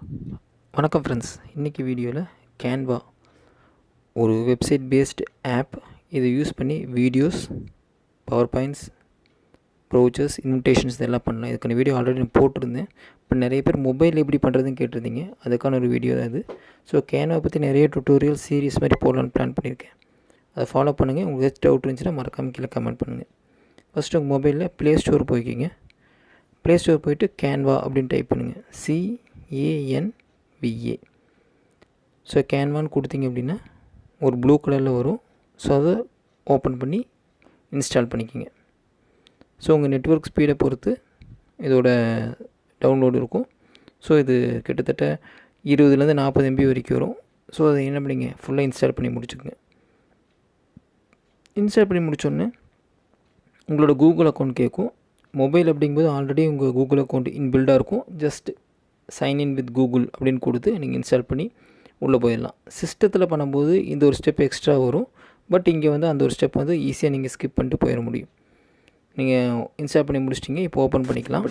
வணக்கம் ஃப்ரெண்ட்ஸ். இன்றைக்கி வீடியோவில் கேன்வா ஒரு வெப்சைட் பேஸ்டு ஆப். இதை யூஸ் பண்ணி videos, power points, brochures, invitations இதெல்லாம் பண்ணலாம். இதுக்கான வீடியோ ஆல்ரெடி நான் போட்டிருந்தேன். இப்போ நிறைய பேர் மொபைல் எப்படி பண்ணுறதுன்னு கேட்டிருந்தீங்க. அதுக்கான ஒரு வீடியோ தான் இது. ஸோ கேன்வா பற்றி நிறைய டுட்டோரியல் சீரிஸ் மாதிரி போடலான்னு பிளான் பண்ணியிருக்கேன். அதை ஃபாலோ பண்ணுங்கள். உங்களுக்கு ஏதாச்சும் டவுட் இருந்துச்சுன்னா மறக்காமல் கீழே கமெண்ட் பண்ணுங்கள். ஃபஸ்ட்டு உங்கள் மொபைலில் ப்ளே ஸ்டோர் போய்க்கிங்க. ப்ளே ஸ்டோர் போய்ட்டு கேன்வா அப்படின்னு டைப் பண்ணுங்கள். CANVA. ஸோ கேன்வான்னு கொடுத்தீங்க அப்படின்னா ஒரு ப்ளூ கலரில் வரும். ஸோ அதை ஓப்பன் பண்ணி இன்ஸ்டால் பண்ணிக்கிங்க. ஸோ உங்கள் நெட்வொர்க் ஸ்பீடை பொறுத்து இதோட டவுன்லோடு இருக்கும். ஸோ இது கிட்டத்தட்ட 20லேருந்து 40 MB வரைக்கும் வரும். ஸோ அதை என்ன பண்ணிங்க, ஃபுல்லாக இன்ஸ்டால் பண்ணி முடிச்சுக்கோங்க. இன்ஸ்டால் பண்ணி முடித்தோடனே உங்களோட கூகுள் அக்கௌண்ட் கேட்கும். மொபைல் அப்படிங்கும்போது ஆல்ரெடி உங்கள் கூகுள் அக்கௌண்ட் இன்பில்டாக இருக்கும். ஜஸ்ட் சைன்இன் வித் கூகுள் அப்படின்னு கொடுத்து நீங்கள் இன்ஸ்டால் பண்ணி உள்ளே போயிடலாம். சிஸ்டத்தில் பண்ணும்போது இந்த ஒரு ஸ்டெப் எக்ஸ்ட்ரா வரும். பட் இங்கே வந்து அந்த ஒரு ஸ்டெப் வந்து ஈஸியாக நீங்கள் ஸ்கிப் பண்ணிட்டு போயிட முடியும். நீங்கள் இன்ஸ்டால் பண்ணி முடிச்சிட்டிங்க. இப்போ ஓப்பன் பண்ணிக்கலாம்.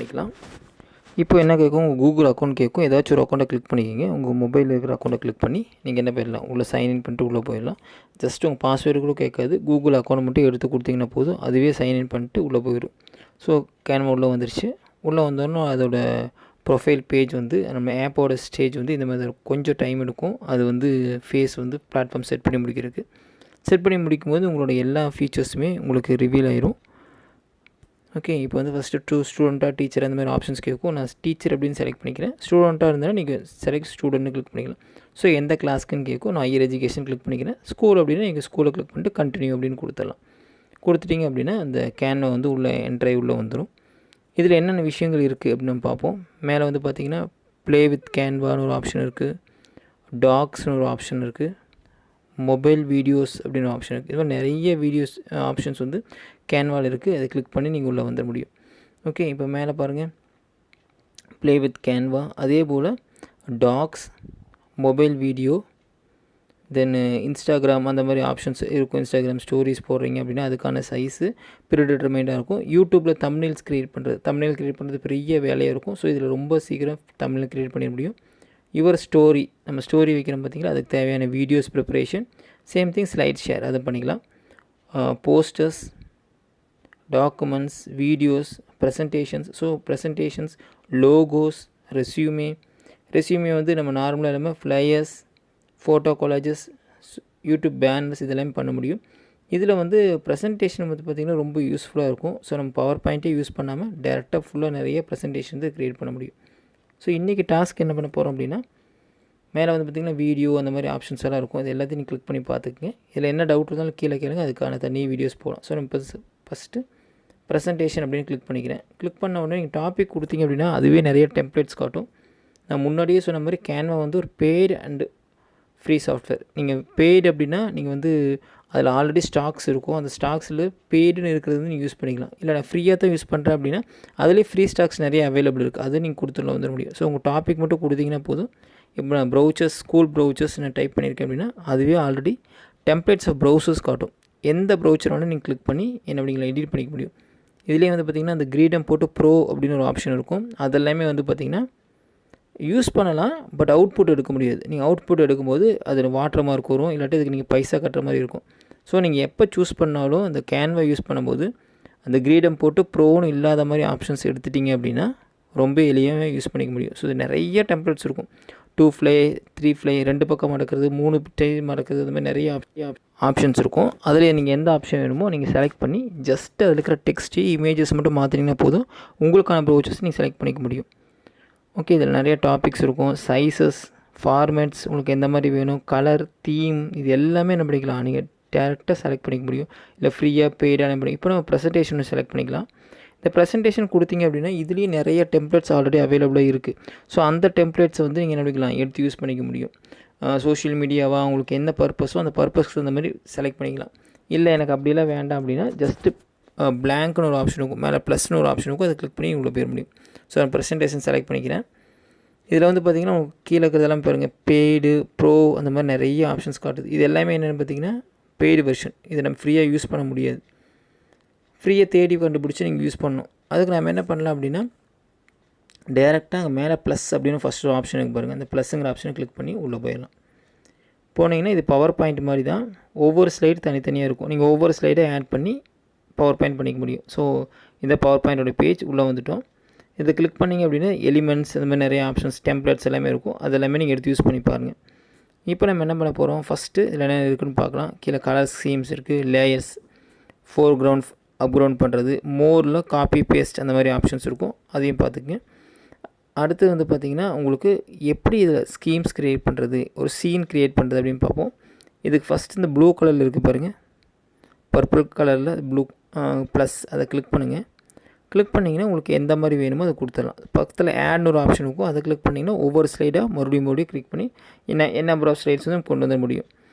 இப்போ என்ன கேட்கும், உங்கள் கூகுள் அக்கௌண்ட் கேட்கும். ஏதாச்சும் ஒரு அக்கௌண்ட்டை கிளிக் பண்ணிக்கிங்க. உங்கள் மொபைலில் இருக்கிற அக்கௌண்ட்டை கிளிக் பண்ணி நீங்கள் என்ன போயிடலாம், உள்ளே சைன்இன் பண்ணிட்டு உள்ளே போயிடலாம். ஜஸ்ட் உங்கள் பாஸ்வேர்டு கூட கேட்காது. கூகுள் அக்கௌண்ட் மட்டும் எடுத்து கொடுத்தீங்கன்னா போதும், அதுவே சைன்இன் பண்ணிட்டு உள்ளே போயிடும். ஸோ கேன்வா உள்ளே வந்துருச்சு. உள்ளே வந்தோன்னா அதோட ப்ரொஃபைல் பேஜ் வந்து நம்ம ஆப்போட ஸ்டேஜ் வந்து இந்த மாதிரி கொஞ்சம் டைம் எடுக்கும். அது வந்து ஃபேஸ் வந்து பிளாட்ஃபார்ம் செட் பண்ணி முடிக்கிறதுக்கு. செட் பண்ணி முடிக்கும்போது உங்களோட எல்லா ஃபீச்சர்ஸுமே உங்களுக்கு ரிவீல் ஆயிரும். ஓகே, இப்போ வந்து ஃபஸ்ட்டு ஸ்டூடெண்ட்டாக டீச்சர் அந்த மாதிரி ஆப்ஷன்ஸ் கேட்கும். நான் டீச்சர் அப்படின்னு செலக்ட் பண்ணிக்கிறேன். ஸ்டூடெண்ட்டாக இருந்தாலும் நீங்கள் செலக்ட் ஸ்டூடெண்ட்னு கிளிக் பண்ணிக்கலாம். ஸோ எந்த கிளாஸ்க்குன்னு கேட்கும். நான் ஹையர் எஜுகேஷன் கிளிக் பண்ணிக்கிறேன். ஸ்கூல் அப்படின்னா நீங்கள் ஸ்கூலை கிளிக் பண்ணிட்டு கண்டினியூ அப்படின்னு கொடுத்துடலாம். கொடுத்துட்டிங்க அப்படின்னா அந்த கேன்வா வந்து உள்ளே என்ட்ரை உள்ளே வந்துடும். இதில் என்னென்ன விஷயங்கள் இருக்குது அப்படின்னு நம்ம பார்ப்போம். மேலே வந்து பார்த்திங்கன்னா ப்ளே வித் கேன்வான்னு ஒரு ஆப்ஷன் இருக்குது. டாக்ஸ்னு ஒரு ஆப்ஷன் இருக்குது. மொபைல் வீடியோஸ் அப்படின்னு ஒரு ஆப்ஷன் இருக்குது. இது மாதிரி நிறைய வீடியோஸ் ஆப்ஷன்ஸ் வந்து கேன்வாவில் இருக்குது. அதை கிளிக் பண்ணி நீங்கள் உள்ளே வந்துட முடியும். ஓகே, இப்போ மேலே பாருங்கள், ப்ளே வித் கேன்வா. அதே போல் டாக்ஸ், மொபைல் வீடியோ, தென் இன்ஸ்டாகிராம் அந்த மாதிரி ஆப்ஷன்ஸ் இருக்கும். இன்ஸ்டாகிராம் ஸ்டோரிஸ் போடுறீங்க அப்படின்னா அதுக்கான சைஸு ப்ரீடிட்டர்மைண்டாக இருக்கும். யூடியூப்பில் தம்ப்நெயில்ஸ் க்ரியேட் பண்ணுறது பெரிய வேலையாக இருக்கும். ஸோ இதில் ரொம்ப சீக்கிரம் தம்ப்நெயில் க்ரியேட் பண்ண முடியும். யுவர் ஸ்டோரி, நம்ம ஸ்டோரி வைக்கிறோம் பார்த்திங்களா, அதுக்கு தேவையான videos preparation. Same thing slide share அதை பண்ணிக்கலாம். Posters, documents, videos, presentations. So presentations, logos, resume வந்து நம்ம நார்மலாக இல்லாமல் flyers, photo collages, YouTube banners இதெல்லாம் பண்ண முடியும். இதில் வந்து ப்ரெசன்டேஷன் வந்து பார்த்திங்கன்னா ரொம்ப யூஸ்ஃபுல்லாக இருக்கும். ஸோ நம்ம பவர் பாயிண்ட்டே யூஸ் பண்ணாமல் டேரெக்டாக ஃபுல்லாக நிறைய ப்ரெசன்டேஷன் வந்து க்ரியேட் பண்ண முடியும். ஸோ இன்றைக்கி டாஸ்க் என்ன பண்ண போகிறோம் அப்படின்னா, மேலே வந்து பார்த்திங்கன்னா வீடியோ அந்த மாதிரி ஆப்ஷன்ஸ் எல்லாம் இருக்கும். அது எல்லாத்தையும் நீங்கள் கிளிக் பண்ணி பார்த்துக்குங்க. இதில் என்ன டவுட் இருந்தாலும் கீழே கேளுங்க, அதுக்கான தனி வீடியோஸ் போகலாம். ஸோ நம்ம ஃபஸ்ட்டு ப்ரெசன்டேஷன் அப்படின்னு கிளிக் பண்ணிக்கிறேன். கிளிக் பண்ண உடனே நீங்கள் டாபிக் கொடுத்தீங்க அப்படின்னா அதுவே நிறைய டெம்ப்ளேட்ஸ் காட்டும். நான் முன்னாடியே சொன்ன மாதிரி கேன்வா வந்து ஒரு பெய்டு அண்டு ஃப்ரீ சாஃப்ட்வேர். நீங்கள் பெய்டு அப்படின்னா நீங்கள் வந்து அதில் ஆல்ரெடி ஸ்டாக்ஸ் இருக்கும். அந்த ஸ்டாக்ஸில் பெய்டுன்னு இருக்கிறது வந்து நீங்கள் யூஸ் பண்ணிக்கலாம். இல்லை நான் ஃப்ரீயாக தான் யூஸ் பண்ணுறேன் அப்படின்னா அதிலே ஃப்ரீ ஸ்டாக்ஸ் நிறைய அவைலபிள் இருக்குது. அது நீங்கள் கொடுத்துள்ள வந்துட முடியும். ஸோ உங்கள் டாபிக் மட்டும் கொடுத்தீங்கன்னா போதும். இப்போ நான் ப்ரௌச்சர்ஸ், ஸ்கூல் ப்ரௌச்சர்ஸ் நான் டைப் பண்ணியிருக்கேன் அப்படின்னா அதுவே ஆல்ரெடி டெம்ப்ளேட்ஸ் ஆஃப் ப்ரௌசர்ஸ் காட்டும். எந்த ப்ரௌச்சர் வேணால் நீங்கள் கிளிக் பண்ணி என்ன பண்ணிக்கலாம், எடிட் பண்ணிக்க முடியும். இதுலேயே வந்து பார்த்திங்கன்னா அந்த கிரீடம் போட்டு ப்ரோ அப்படின்னு ஒரு ஆப்ஷன் இருக்கும். அதெல்லாமே வந்து பார்த்திங்கன்னா யூஸ் பண்ணலாம். பட் அவுட்புட் எடுக்க முடியாது. நீங்கள் அவுட்புட் எடுக்கும்போது அதில் வாட்டர் மார்க் வரும். இல்லாட்டி இதுக்கு நீங்கள் பைசா கட்டுற மாதிரி இருக்கும். ஸோ நீங்கள் எப்போ சூஸ் பண்ணாலும் அந்த கேன்வா யூஸ் பண்ணும்போது அந்த கிரீடம் போட்டு ப்ரோன்னு இல்லாத மாதிரி ஆப்ஷன்ஸ் எடுத்துட்டிங்க அப்படின்னா ரொம்ப எளியாக யூஸ் பண்ணிக்க முடியும். ஸோ இது நிறைய டெம்ப்ளேட்ஸ் இருக்கும். 2 ஃப்ளை, 3 ஃப்ளை, 2 பக்கம் மடக்கிறது, 3 டைம் மடக்கிறது, இந்த மாதிரி நிறைய ஆப்ஷன்ஸ் இருக்கும். அதில் நீங்கள் எந்த ஆப்ஷன் வேணுமோ நீங்கள் செலக்ட் பண்ணி ஜஸ்ட் அதில் இருக்கிற டெக்ஸ்ட்டு, இமேஜஸ் மட்டும் மாற்றினீங்கன்னா போதும். உங்களுக்கான ப்ரௌச்சர்ஸ் நீங்கள் செலக்ட் பண்ணிக்க முடியும். ஓகே, இதில் நிறைய டாபிக்ஸ் இருக்கும். சைஸஸ், ஃபார்மேட்ஸ், உங்களுக்கு எந்த மாதிரி வேணும், கலர், தீம், இது எல்லாமே என்ன பண்ணிக்கலாம், நீங்கள் டேரெக்டாக செலக்ட் பண்ணிக்க முடியும். இல்லை ஃப்ரீயாக பெய்டாக என்ன இப்போ நம்ம ப்ரெசன்டேஷன் செலக்ட் பண்ணிக்கலாம். இந்த ப்ரெசன்டேஷன் கொடுத்தீங்க அப்படின்னா இதுலேயே நிறைய டெம்ப்ளேட்ஸ் ஆல்ரெடி அவைலபிளாக இருக்குது. ஸோ அந்த டெம்ப்ளேட்ஸை வந்து நீங்கள் என்ன பண்ணிக்கலாம், எடுத்து யூஸ் பண்ணிக்க முடியும். சோஷியல் மீடியாவாக உங்களுக்கு என்ன பர்பஸோ அந்த பர்பஸ்க்கு அந்த மாதிரி செலக்ட் பண்ணிக்கலாம். இல்லை எனக்கு அப்படிலாம் வேண்டாம் அப்படின்னா ஜஸ்ட்டு பிளாங்க்னு ஒரு ஆப்ஷன் இருக்கும். மேலே ப்ளஸ்னு ஒரு ஆப்ஷன் இருக்கும். அதை கிளிக் பண்ணி உங்களை போயிட முடியும். ஸோ நான் ப்ரெசன்டேஷன் செலக்ட் பண்ணிக்கிறேன். இதில் வந்து பார்த்திங்கன்னா கீழே இருக்கிறதெல்லாம் பாருங்கள், பெய்டு, ப்ரோ அந்த மாதிரி நிறைய ஆப்ஷன்ஸ் காட்டுது. இது எல்லாமே என்னென்னு பார்த்திங்கன்னா பெய்டு வெர்ஷன். இதை நம்ம ஃப்ரீயாக யூஸ் பண்ண முடியாது. ஃப்ரீயாக தேடி கண்டுபிடிச்சி நீங்கள் யூஸ் பண்ணணும். அதுக்கு நம்ம என்ன பண்ணலாம் அப்படின்னா டேரெக்டாக அங்கே மேலே ப்ளஸ் அப்படின்னு ஃபஸ்ட்டு ஆப்ஷன் இருக்குது பாருங்கள். அந்த ப்ளஸ்ஸுங்கிற ஆப்ஷனை கிளிக் பண்ணி உள்ளே போயிடலாம். போனீங்கன்னா இது பவர் பாயிண்ட் மாதிரி தான். ஒவ்வொரு ஸ்லைடு தனித்தனியாக இருக்கும். நீங்கள் ஒவ்வொரு ஸ்லைடை ஆட் பண்ணி பவர் பாயிண்ட் பண்ணிக்க முடியும். ஸோ இந்த பவர் பாயிண்டோட பேஜ் உள்ளே வந்துவிட்டோம். இதை கிளிக் பண்ணிங்க அப்படின்னா எலிமெண்ட்ஸ் இந்த மாதிரி நிறைய ஆப்ஷன்ஸ் டெம்ப்ளேட்ஸ் எல்லாமே இருக்கும். அது எல்லாமே நீங்கள் எடுத்து யூஸ் பண்ணி பாருங்கள். இப்போ நம்ம என்ன பண்ண போகிறோம், ஃபஸ்ட்டு இதில் என்ன இருக்குதுன்னு பார்க்கலாம். கீழே கலர் ஸ்கீம்ஸ் இருக்குது, லேயர்ஸ், ஃபோர்க்ரவுண்ட் அப்ரவுண்ட் பண்ணுறது, மோரில் காப்பி பேஸ்ட் அந்த மாதிரி ஆப்ஷன்ஸ் இருக்கும். அதையும் பார்த்துக்குங்க. அடுத்து வந்து பார்த்திங்கன்னா உங்களுக்கு எப்படி இதில் ஸ்கீம்ஸ் க்ரியேட் பண்ணுறது, ஒரு சீன் க்ரியேட் பண்ணுறது அப்படின்னு பார்ப்போம். இதுக்கு ஃபஸ்ட்டு இந்த ப்ளூ கலரில் இருக்குது பாருங்கள், பர்பிள் கலரில் ப்ளூ ப்ளஸ் அதை கிளிக் பண்ணுங்கள். கிளிக் பண்ணிங்கன்னா உங்களுக்கு எந்த மாதிரி வேணுமோ அதை கொடுத்துடலாம். பக்கத்தில் ஆட்னு ஒரு ஆப்ஷன் இருக்கும். அதை கிளிக் பண்ணிங்கன்னா ஒவ்வொரு ஸ்லைடாக மறுபடியும் கிளிக் பண்ணி என்ன நம்பர் ஆஃப் ஸ்லைட்ஸ் வந்து கொண்டு வர முடியும்.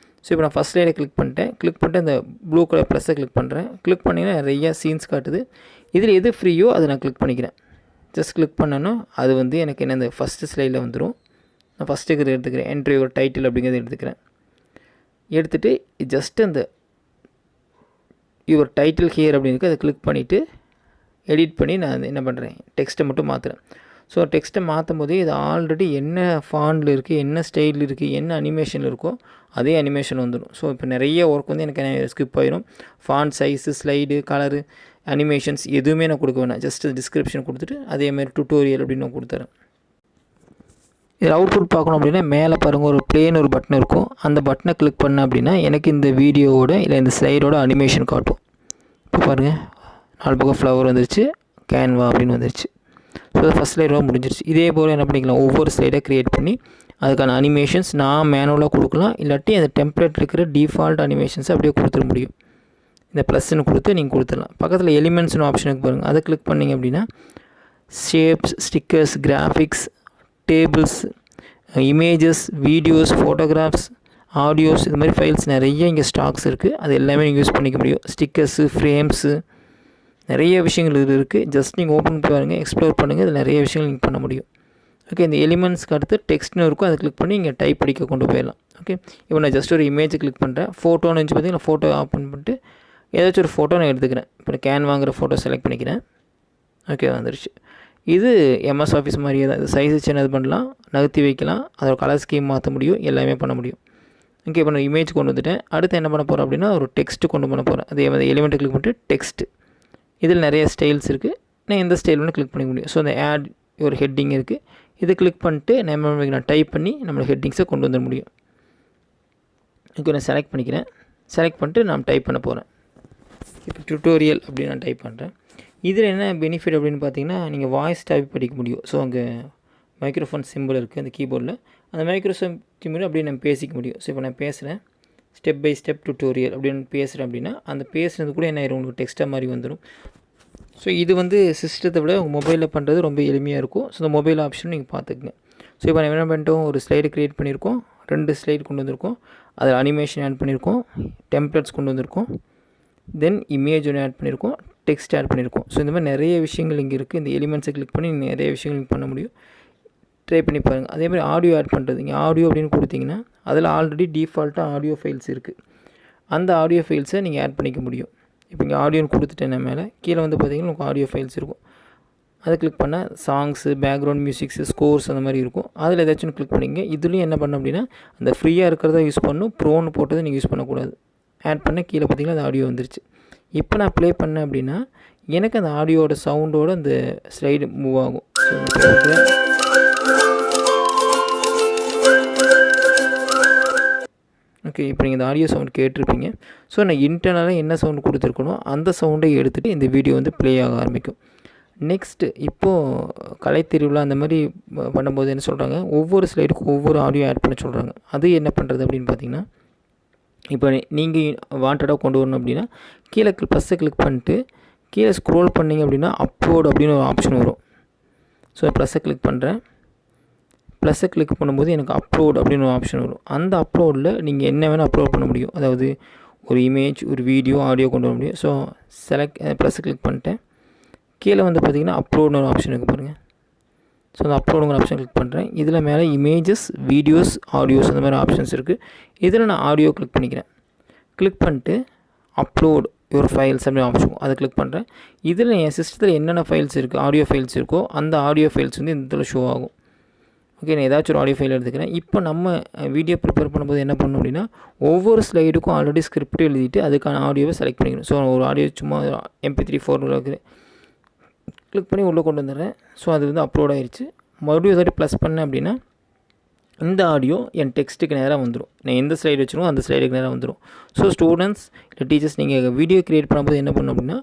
ஸோ இப்போ நான் ஃபஸ்ட் ஸ்லைடை கிளிக் பண்ணிட்டு அந்த ப்ளூ கலர் ப்ளஸ்ஸை கிளிக் பண்ணுறேன். கிளிக் பண்ணிங்கன்னா நிறையா சீன்ஸ் காட்டுது. இதில் எது ஃப்ரீயோ அதை நான் கிளிக் பண்ணிக்கிறேன். ஜஸ்ட் கிளிக் பண்ணேன்னா அது வந்து எனக்கு என்ன இந்த ஃபஸ்ட்டு ஸ்லைடில் வந்துடும். நான் ஃபஸ்ட்டுக்கு எடுத்துக்கிறேன். என்ட்ரி ஒரு டைட்டில் அப்படிங்கிறத எடுத்துக்கிறேன். எடுத்துகிட்டு ஜஸ்ட் அந்த யுவர் டைட்டில் ஹியர் அப்படின்னு அதை கிளிக் பண்ணிவிட்டு எடிட் பண்ணி நான் என்ன பண்ணுறேன், டெக்ஸ்ட்டை மட்டும் மாற்றுறேன். ஸோ டெக்ஸ்ட்டை மாற்றும் போதே இது ஆல்ரெடி என்ன ஃபாண்டில் இருக்குது, என்ன ஸ்டைலில் இருக்குது, என்ன அனிமேஷனில் இருக்கோ அதே அனிமேஷன் வந்துடும். ஸோ இப்போ நிறைய ஒர்க் வந்து எனக்கு ஸ்கிப் ஆயிடும். Font size, slide, colour, animations எதுவுமே நான் கொடுக்க வேணாம். ஜஸ்ட் டிஸ்கிரிப்ஷன் கொடுத்துட்டு அதேமாதிரி டுட்டோரியல் அப்படின்னு நான் கொடுத்துறேன். இதில் அவுட்புட் பார்க்கணும் அப்படின்னா மேலே பாருங்கள் ஒரு பிளேன் ஒரு பட்டன் இருக்கும். அந்த பட்டனை கிளிக் பண்ணேன் அப்படின்னா எனக்கு இந்த வீடியோவோட இல்லை இந்த ஸ்லைடோட அனிமேஷன் காட்டும். இப்போ பாருங்கள் 4 பக்கம் ஃப்ளவர் வந்துருச்சு, கேன்வா அப்படின்னு வந்துருச்சு. ஸோ ஃபஸ்ட் ஸ்லைடோட முடிஞ்சிருச்சு. இதே போல் என்ன பண்ணிக்கலாம், ஒவ்வொரு ஸ்லைடாக க்ரியேட் பண்ணி அதுக்கான அனிமேஷன்ஸ் நான் மேனுவலாக கொடுக்கலாம், இல்லாட்டி அந்த டெம்ப்ளேட் இருக்கிற டிஃபால்ட் அனிமேஷன்ஸை அப்படியே கொடுத்துட முடியும். இந்த ப்ளஸ்ன்னு கொடுத்து நீங்கள் கொடுத்துடலாம். பக்கத்தில் எலிமெண்ட்ஸ்னு ஆப்ஷனுக்கு பாருங்கள். அதை கிளிக் பண்ணிங்க அப்படின்னா shapes, stickers, graphics, tables, images, videos, photographs, audios, இது மாதிரி ஃபைல்ஸ் நிறைய இங்கே ஸ்டாக்ஸ் இருக்குது. அது எல்லாமே நீங்கள் யூஸ் பண்ணிக்க முடியும். ஸ்டிக்கர்ஸு, ஃப்ரேம்ஸு, நிறைய விஷயங்கள் இது இருக்குது. ஜஸ்ட் நீங்கள் ஓப்பன் பண்ணி பாருங்கள், எக்ஸ்ப்ளோர் பண்ணுங்கள். இதில் நிறைய விஷயங்கள் நீங்கள் பண்ண முடியும். ஓகே, இந்த எலிமெண்ட்ஸ்க்கு அடுத்து டெக்ஸ்ட்னு இருக்கும். அதை கிளிக் பண்ணி இங்கே டைப் படிக்க கொண்டு போயிடலாம். ஓகே, இப்போ நான் ஜஸ்ட் ஒரு இமேஜ் கிளிக் பண்ணுறேன். ஃபோட்டோன்னு வச்சு பார்த்தீங்கன்னா ஃபோட்டோ ஓப்பன் பண்ணிட்டு ஏதாச்சும் ஒரு ஃபோட்டோ நான் எடுத்துக்கிறேன். இப்போ நான் கேன்வாங்கிற ஃபோட்டோ செலக்ட் பண்ணிக்கிறேன். ஓகே, வந்துருச்சு. இது எம்எஸ் ஆஃபீஸ் மாதிரியே தான். இது சைஸு சின்னது பண்ணலாம், நகர்த்தி வைக்கலாம், அதோட கலர் ஸ்கீம் மாற்ற முடியும், எல்லாமே பண்ண முடியும். ஓகே, இப்போ நான் இமேஜ் கொண்டு வந்துட்டேன். அடுத்து என்ன பண்ண போகிறேன் அப்படின்னா ஒரு டெக்ஸ்ட்டு கொண்டு பண்ண போகிறேன். அதே மாதிரி எலிமெண்ட்டை கிளிக் பண்ணிட்டு டெக்ஸ்ட்டு, இதில் நிறைய ஸ்டைல்ஸ் இருக்குது. நான் எந்த ஸ்டைல் வேணும் கிளிக் பண்ணிக்க முடியும். ஸோ அந்த ஆட் ஒரு ஹெட்டிங் இருக்குது. இதை கிளிக் பண்ணிட்டு நான் டைப் பண்ணி நம்மளோட ஹெட்டிங்ஸை கொண்டு வந்துட முடியும். இப்போ நான் செலக்ட் பண்ணிக்கிறேன். செலக்ட் பண்ணிட்டு நான் டைப் பண்ண போகிறேன். இப்போ டுட்டோரியல் அப்படின்னு நான் டைப் பண்ணுறேன். இதில் என்ன பெனிஃபிட் அப்படின்னு பார்த்தீங்கன்னா நீங்கள் வாய்ஸ் டைப் படிக்க முடியும். ஸோ அங்கே மைக்ரோஃபோன் சிம்பிள் இருக்குது அந்த கீபோர்டில். அந்த மைக்ரோஃபோன் சிம்பிள் அப்படியே நான் பேசிக்க முடியும். ஸோ இப்போ நான் பேசுகிறேன், ஸ்டெப் பை ஸ்டெப் டுட்டோரியல் அப்படின்னு பேசுகிறேன் அப்படின்னா அந்த பேசுகிறது கூட என்ன ஆயிரும், உங்களுக்கு டெக்ஸ்ட்டாக மாதிரி வந்துடும். ஸோ இது வந்து சிஸ்டத்தை விட உங்கள் மொபைலில் பண்ணுறது ரொம்ப எளிமையாக இருக்கும். ஸோ இந்த மொபைல் ஆப்ஷன் நீங்கள் பார்த்துக்குங்க. ஸோ இப்போ நம்ம என்ன பண்ணிட்டோம், ஒரு ஸ்லைடு க்ரியேட் பண்ணியிருக்கோம், 2 ஸ்லைடு கொண்டு வந்திருக்கோம், அதில் அனிமேஷன் ஆட் பண்ணியிருக்கோம், டெம்ப்ளேட்ஸ் கொண்டு வந்திருக்கோம், தென் இமேஜ் ஒன்று ஆட் பண்ணியிருக்கோம், டெக்ஸ்ட் ஆட் பண்ணியிருக்கோம். ஸோ இந்த மாதிரி நிறைய விஷயங்கள் இங்கே இருக்குது. இந்த எலிமெண்ட்ஸை கிளிக் பண்ணி நிறைய விஷயங்கள் நீங்கள் பண்ண முடியும். ட்ரை பண்ணி பாருங்கள். அதே மாதிரி ஆடியோ ஆட் பண்ணுறது, இங்கே ஆடியோ அப்படின்னு கொடுத்தீங்கன்னா அதில் ஆல்ரெடி டிஃபால்ட்டாக ஆடியோ ஃபைல்ஸ் இருக்குது. அந்த ஆடியோ ஃபைல்ஸை நீங்கள் ஆட் பண்ணிக்க முடியும். இப்போ இங்கே ஆடியோன்னு கொடுத்துட்டேன் மேலே, கீழே வந்து பார்த்திங்கன்னா உங்களுக்கு ஆடியோ ஃபைல்ஸ் இருக்கும். அதை கிளிக் பண்ணால் சாங்ஸு, பேக்ரவுண்ட் மியூசிக்ஸு, ஸ்கோர்ஸ் அந்த மாதிரி இருக்கும். அதில் ஏதாச்சும் கிளிக் பண்ணிங்க. இதுலேயும் என்ன பண்ணணும் அப்படின்னா அந்த ஃப்ரீயாக இருக்கிறத யூஸ் பண்ணணும், ப்ரோன்னு போட்டதை நீங்கள் யூஸ் பண்ணக்கூடாது. ஆட் பண்ண கீழே பார்த்திங்கன்னா அந்த ஆடியோ வந்துருச்சு. இப்போ நான் ப்ளே பண்ணேன் அப்படின்னா எனக்கு அந்த ஆடியோட சவுண்டோடு அந்த ஸ்லைடு மூவ் ஆகும். ஓகே, இப்போ நீங்கள் இந்த ஆடியோ சவுண்ட் கேட்டிருப்பீங்க. ஸோ நான் இன்டர்னலாக என்ன சவுண்ட் கொடுத்துருக்கணும் அந்த சவுண்டை எடுத்துகிட்டு இந்த வீடியோ வந்து ப்ளே ஆக ஆரம்பிக்கும். நெக்ஸ்ட்டு இப்போது கலைத்திருவிழா அந்த மாதிரி பண்ணும்போது என்ன சொல்கிறாங்க, ஒவ்வொரு ஸ்லைடுக்கும் ஒவ்வொரு ஆடியோ ஆட் பண்ண சொல்கிறாங்க. அது என்ன பண்ணுறது அப்படின்னு பார்த்தீங்கன்னா, இப்போ நீங்கள் வாண்டடாக கொண்டு வரணும் அப்படின்னா கீழே ப்ளஸ்ஸை கிளிக் பண்ணிட்டு கீழே ஸ்க்ரோல் பண்ணிங்க அப்படின்னா அப்லோட் அப்படின்னு ஒரு ஆப்ஷன் வரும். ஸோ ப்ளஸ்ஸை கிளிக் பண்ணுறேன். ப்ளஸ்ஸை கிளிக் பண்ணும்போது எனக்கு அப்லோட் அப்படின்னு ஒரு ஆப்ஷன் வரும். அந்த அப்லோடில் நீங்கள் என்ன வேணால் அப்லோட் பண்ண முடியும். அதாவது ஒரு இமேஜ், ஒரு வீடியோ, ஆடியோ கொண்டு வர முடியும். ஸோ ப்ளஸ்ஸை கிளிக் பண்ணிட்டேன். கீழே வந்து பார்த்திங்கன்னா அப்லோட்னு ஒரு ஆப்ஷன் இருக்குது பாருங்கள். ஸோ அந்த அப்லோடுங்கிற ஆப்ஷன் கிளிக் பண்ணுறேன். இதில் மேலே இமேஜஸ், வீடியோஸ், ஆடியோஸ் அந்த மாதிரி ஆப்ஷன்ஸ் இருக்குது. இதில் நான் ஆடியோ கிளிக் பண்ணிக்கிறேன். கிளிக் பண்ணிட்டு அப்லோட் யுவர் ஃபைல்ஸ் அப்படின்னு ஆப்ஷன் அதை கிளிக் பண்ணுறேன். இதில் என் சிஸ்டத்தில் என்னென்ன ஃபைல்ஸ் இருக்குது, ஆடியோ ஃபைல்ஸ் இருக்கோ அந்த ஆடியோ ஃபைல்ஸ் வந்து இந்த இடத்துல ஷோ ஆகும். ஓகே, நான் ஏதாச்சும் ஒரு ஆடியோ ஃபைல் எடுத்துக்கிறேன். இப்போ நம்ம வீடியோ ப்ரிப்பேர் பண்ணும்போது என்ன பண்ணணும் அப்படின்னா, ஒவ்வொரு ஸ்லைடுக்கும் ஆல்ரெடி ஸ்கிரிப்ட் எழுதிட்டு அதுக்கான ஆடியோவை செலக்ட் பண்ணிக்கணும். ஸோ ஒரு ஆடியோ சும்மா MP3 4 கிளிக் பண்ணி உள்ளே கொண்டு வந்துடுறேன். ஸோ அது வந்து அப்லோட் ஆகிடுச்சு. மறுபடியும் ஏதாவது ப்ளஸ் பண்ணேன் அப்படின்னா இந்த ஆடியோ என் டெக்ஸ்ட்டுக்கு நேராக வந்துடும். நான் எந்த ஸ்லைடு வச்சுருக்கோ அந்த ஸ்லைடுக்கு நேராக வந்துடும். ஸோ ஸ்டூடெண்ட்ஸ் இல்லை டீச்சர்ஸ், நீங்கள் வீடியோ க்ரியேட் பண்ணும்போது என்ன பண்ணணும் அப்படின்னா,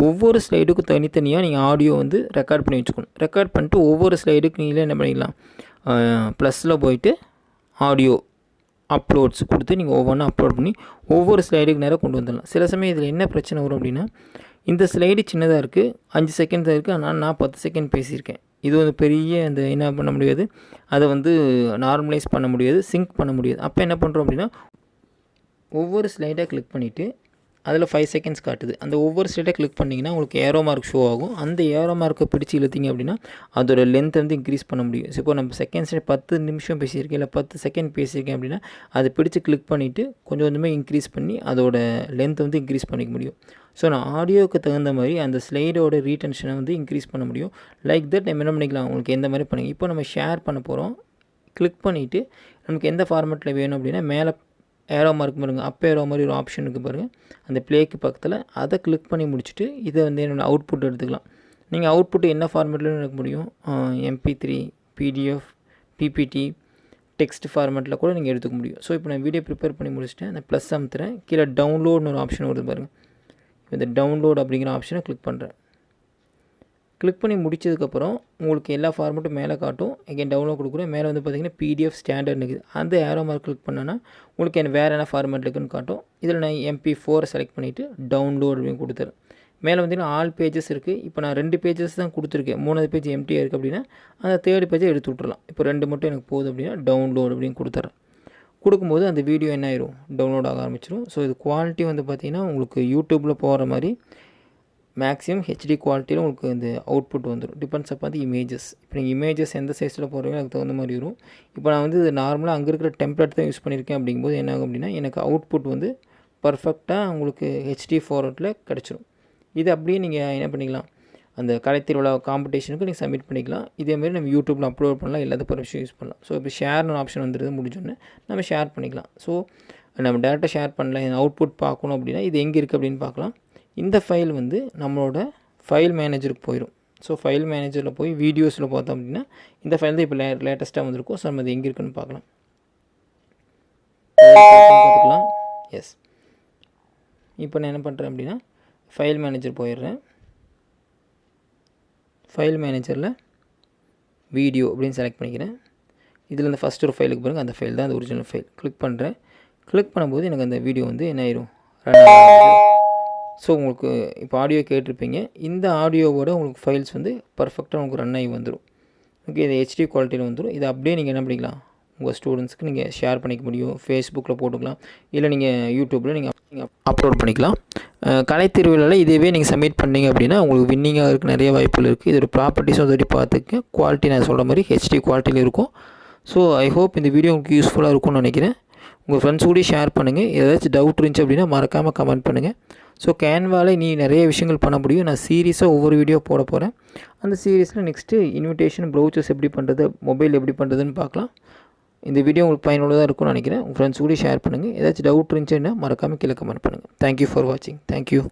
ஒவ்வொரு ஸ்லைடுக்கும் தனித்தனியாக நீங்கள் ஆடியோ வந்து ரெக்கார்ட் பண்ணி வச்சுக்கணும். ரெக்கார்ட் பண்ணிட்டு ஒவ்வொரு ஸ்லைடுக்கு நீங்களே என்ன பண்ணிக்கலாம், ப்ளஸில் போயிட்டு ஆடியோ அப்லோட்ஸ் கொடுத்து நீங்கள் ஒவ்வொன்றா அப்லோட் பண்ணி ஒவ்வொரு ஸ்லைடுக்கு நேராக கொண்டு வந்துடலாம். சில சமயம் இதில் என்ன பிரச்சனை வரும் அப்படின்னா, இந்த ஸ்லைடு சின்னதாக இருக்குது, 5 செகண்ட் தான் இருக்குது, ஆனால் நான் 10 செகண்ட் பேசியிருக்கேன். இது வந்து பெரிய இந்த என்ன பண்ண முடியாது, அதை வந்து நார்மலைஸ் பண்ண முடியாது, சிங்க் பண்ண முடியாது. அப்போ என்ன பண்ணுறோம் அப்படின்னா, ஒவ்வொரு ஸ்லைடாக கிளிக் பண்ணிவிட்டு அதில் 5 செகண்ட்ஸ் காட்டுது. அந்த ஒவ்வொரு ஸ்லைடாக கிளிக் பண்ணிங்கன்னா உங்களுக்கு ஏரோ மார்க் ஷோ ஆகும். அந்த ஏரோ மார்க்கை பிடிச்சி இழுத்திங்க அப்படின்னா அதோட லென்த் வந்து இன்க்ரீஸ் பண்ண முடியும். இப்போ நம்ம செகண்ட்ஸ் 10 நிமிஷம் பேசியிருக்கேன் இல்லை 10 செகண்ட் பேசியிருக்கேன் அப்படின்னா அதை பிடிச்சி கிளிக் பண்ணிவிட்டு கொஞ்சம் கொஞ்சமாக இன்க்ரீஸ் பண்ணி அதோட லென்த் வந்து இன்க்ரீஸ் பண்ணிக்க முடியும். ஸோ நான் ஆடியோவுக்கு தகுந்த மாதிரி அந்த ஸ்லைடோட ரீடென்ஷனை வந்து இன்க்ரீஸ் பண்ண முடியும். லைக் தட் நம்ம என்ன பண்ணிக்கலாம், உங்களுக்கு எந்த மாதிரி பண்ணுங்க. இப்போ நம்ம ஷேர் பண்ண போகிறோம். கிளிக் பண்ணிவிட்டு நமக்கு எந்த ஃபார்மேட்டில் வேணும் அப்படின்னா மேலே ஏரோ மார்க் பாருங்கள், அப் ஏரோ மாதிரி ஒரு ஆப்ஷன் இருக்குது பாருங்கள், அந்த ப்ளேக்கு பக்கத்தில் அதை கிளிக் பண்ணி முடிச்சுட்டு இதை வந்து என்னோடய அவுட்புட் எடுத்துக்கலாம். நீங்கள் அவுட்புட் என்ன ஃபார்மேட்டில் எடுக்க முடியும், MP3, PDF, PPT, டெக்ஸ்ட் ஃபார்மேட்டில் கூட நீங்கள் எடுத்துக்க முடியும். ஸோ இப்போ நான் வீடியோ ப்ரிப்பேர் பண்ணி முடிச்சுட்டேன். அந்த ப்ளஸ் அமுத்துறேன். கீழே டவுன்லோட்னு ஒரு ஆப்ஷன் வருது பாருங்கள். இந்த டவுன்லோட் அப்படிங்கிற ஆப்ஷனை கிளிக் பண்ணுறேன். கிளிக் பண்ணி முடிச்சதுக்கப்புறம் உங்களுக்கு எல்லா ஃபார்மேட்டும் மேலே காட்டும். எகைன் டவுன்லோட் கொடுக்குறேன். மேலே வந்து பார்த்திங்கன்னா PDF ஸ்டாண்டர்ட் இருக்குது. அந்த ஏரோ மார்க் கிளிக் பண்ணேன்னா உங்களுக்கு என்ன வேறு என்ன ஃபார்மேட் இருக்குதுன்னு காட்டும். இதில் நான் MP4 செலக்ட் பண்ணிவிட்டு டவுன்லோட் அப்படின்னு கொடுத்துறேன். மேலே பார்த்திங்கன்னா ஆல் பேஜஸ் இருக்குது. இப்போ நான் 2 பேஜஸ் தான் கொடுத்துருக்கேன். 3வது பேஜ் எம்டியாக இருக்குது அப்படின்னா அந்த 3rd பேஜை எடுத்து விட்றலாம். இப்போ 2 மட்டும் எனக்கு போகுது அப்படின்னா டவுன்லோட் அப்படின்னு கொடுத்துட்றேன். கொடுக்கும்போது அந்த வீடியோ என்ன ஆயிரும், டவுன்லோட் ஆக ஆரம்பிச்சிடும். ஸோ இது குவாலிட்டி வந்து பார்த்திங்கன்னா உங்களுக்கு யூடியூப்பில் போகிற மாதிரி மேக்ஸிமம் HD குவாலிட்டியில் உங்களுக்கு இந்த அவுட்புட் வந்துடும். டிபெண்ட்ஸ் அப்போ வந்து இமேஜஸ். இப்போ நீங்கள் இமேஜஸ் எந்த சைஸில் போடுறீங்களோ அதுக்கு தகுந்த மாதிரி வரும். இப்போ நான் வந்து நார்மலாக அங்கே இருக்கிற டெம்ப்ளேட் தான் யூஸ் பண்ணியிருக்கேன். அப்படிங்கும்போது என்ன ஆகும் அப்படின்னா எனக்கு அவுட்புட் வந்து பர்ஃபெக்டாக உங்களுக்கு HD ஃபார்மேட்டில் கிடச்சிரும். இது அப்படியே நீங்கள் என்ன பண்ணிக்கலாம், அந்த கலைத்திருவிழா காம்படிஷனுக்கு நீங்கள் சப்மிட் பண்ணிக்கலாம். இதேமாரி நம்ம யூடியூப்பில் அப்லோட் பண்ணலாம், எல்லாத்தையும் பர்மிஷன் யூஸ் பண்ணலாம். ஸோ இப்போ ஷேர்னு ஆப்ஷன் வந்துடுது, முடிஞ்சோடனே நம்ம ஷேர் பண்ணிக்கலாம். ஸோ நம்ம டேரெக்டாக ஷேர் பண்ணலாம். அவுட்புட் பார்க்கணும் அப்படின்னா இது எங்கே இருக்குது அப்படின்னு பார்க்கலாம். இந்த ஃபைல் வந்து நம்மளோட ஃபைல் மேனேஜருக்கு போயிடும். ஸோ ஃபைல் மேனேஜரில் போய் வீடியோஸில் பார்த்தோம் அப்படின்னா இந்த ஃபைல் தான் இப்போ லேட்டஸ்ட்டாக வந்திருக்கும். ஸோ நம்ம அது எங்கே இருக்குன்னு பார்க்கலாம். பார்த்துக்கலாம். எஸ், இப்போ நான் என்ன பண்ணுறேன் அப்படின்னா ஃபைல் மேனேஜர் போயிடுறேன். ஃபைல் மேனேஜரில் வீடியோ அப்படின்னு செலக்ட் பண்ணிக்கிறேன். இதில் இந்த ஃபஸ்ட் ஒரு ஃபைலுக்கு பாருங்கள், அந்த ஃபைல் தான் அந்த ஒரிஜினல் ஃபைல். கிளிக் பண்ணுறேன். கிளிக் பண்ணும்போது எனக்கு அந்த வீடியோ வந்து என்ன ஆயிரும், ரன் ஆகும். ஸோ உங்களுக்கு இப்போ ஆடியோ கேட்டிருப்பீங்க. இந்த ஆடியோவோட உங்களுக்கு ஃபைல்ஸ் வந்து பர்ஃபெக்டாக உங்களுக்கு ரன் ஆகி வந்துடும். ஓகே, இது HD குவாலிட்டியில் வந்துடும். இதை அப்படியே நீங்கள் என்ன பண்ணிக்கலாம், உங்கள் ஸ்டூடெண்ட்ஸ்க்கு நீங்கள் ஷேர் பண்ணிக்க முடியும். ஃபேஸ்புக்கில் போட்டுக்கலாம், இல்லை நீங்கள் யூடியூப்பில் நீங்கள் அப்லோட் பண்ணிக்கலாம். கலைத்திருவிழாவில் இதுவே நீங்கள் சப்மிட் பண்ணிங்க அப்படின்னா உங்களுக்கு வின்னிங்காக இருக்க நிறைய வாய்ப்புகள் இருக்குது. இதோட ப்ராப்பர்ட்டிஸும் அதோட பார்த்துக்க. குவாலிட்டி நான் சொல்கிற மாதிரி HD குவாலிட்டியில் இருக்கும். ஸோ ஐ ஹோப் இந்த வீடியோ உங்களுக்கு யூஸ்ஃபுல்லாக இருக்கும்னு நினைக்கிறேன். உங்கள் ஃப்ரெண்ட்ஸ் கூட ஷேர் பண்ணுங்கள். ஏதாச்சும் டவுட் இருந்துச்சு அப்படின்னா மறக்காமல் கமெண்ட் பண்ணுங்கள். ஸோ கேன்வாவில் நீ நிறைய விஷயங்கள் பண்ண முடியும். நான் சீரியஸாக ஒவ்வொரு வீடியோ போட போகிறேன். அந்த சீரியஸில் நெக்ஸ்ட்டு இன்விடேஷன் ப்ரௌச்சர்ஸ் எப்படி பண்ணுறது, மொபைல் எப்படி பண்ணுறதுன்னு பார்க்கலாம். இந்த வீடியோ உங்களுக்கு பயனுள்ளதாக இருக்கும்னு நினைக்கிறேன். உங்கள் ஃப்ரெண்ட்ஸ் கூட ஷேர் பண்ணுங்கள். ஏதாச்சும் டவுட் இருந்துச்சுன்னா மறக்காமல் கீழே கமெண்ட் பண்ணுங்கள். தேங்க்யூ ஃபார் வாட்சிங். தேங்க்யூ.